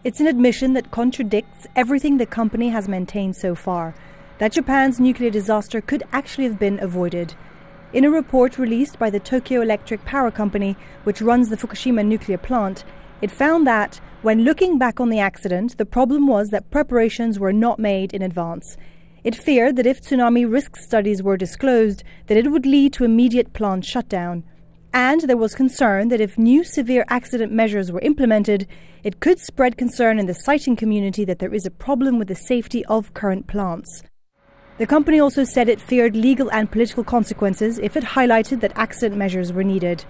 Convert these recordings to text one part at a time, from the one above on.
It's an admission that contradicts everything the company has maintained so far, that Japan's nuclear disaster could actually have been avoided. In a report released by the Tokyo Electric Power Company, which runs the Fukushima nuclear plant, it found that, when looking back on the accident, the problem was that preparations were not made in advance. It feared that if tsunami risk studies were disclosed, that it would lead to immediate plant shutdown. And there was concern that if new severe accident measures were implemented, it could spread concern in the siting community that there is a problem with the safety of current plants. The company also said it feared legal and political consequences if it highlighted that accident measures were needed.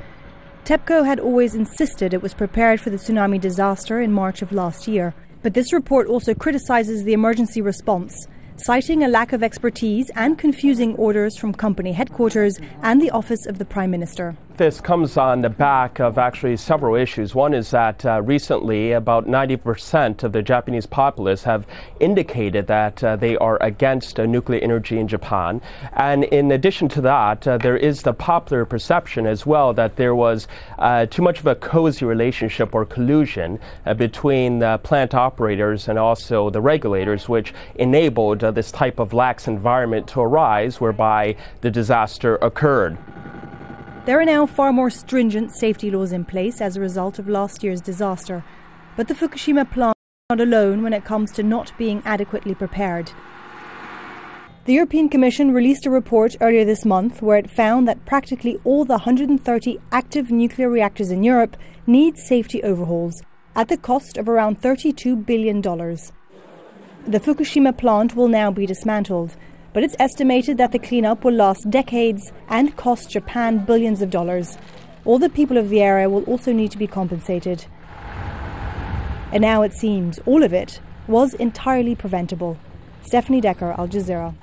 TEPCO had always insisted it was prepared for the tsunami disaster in March of last year. But this report also criticizes the emergency response, citing a lack of expertise and confusing orders from company headquarters and the office of the Prime Minister. This comes on the back of actually several issues. One is that recently about 90% of the Japanese populace have indicated that they are against nuclear energy in Japan. And in addition to that, there is the popular perception as well that there was too much of a cozy relationship or collusion between the plant operators and also the regulators, which enabled this type of lax environment to arise whereby the disaster occurred. There are now far more stringent safety laws in place as a result of last year's disaster. But the Fukushima plant is not alone when it comes to not being adequately prepared. The European Commission released a report earlier this month where it found that practically all the 130 active nuclear reactors in Europe need safety overhauls at the cost of around $32 billion. The Fukushima plant will now be dismantled, but it's estimated that the cleanup will last decades and cost Japan billions of dollars. All the people of the area will also need to be compensated. And now it seems all of it was entirely preventable. Stefanie, Dekker, Al Jazeera.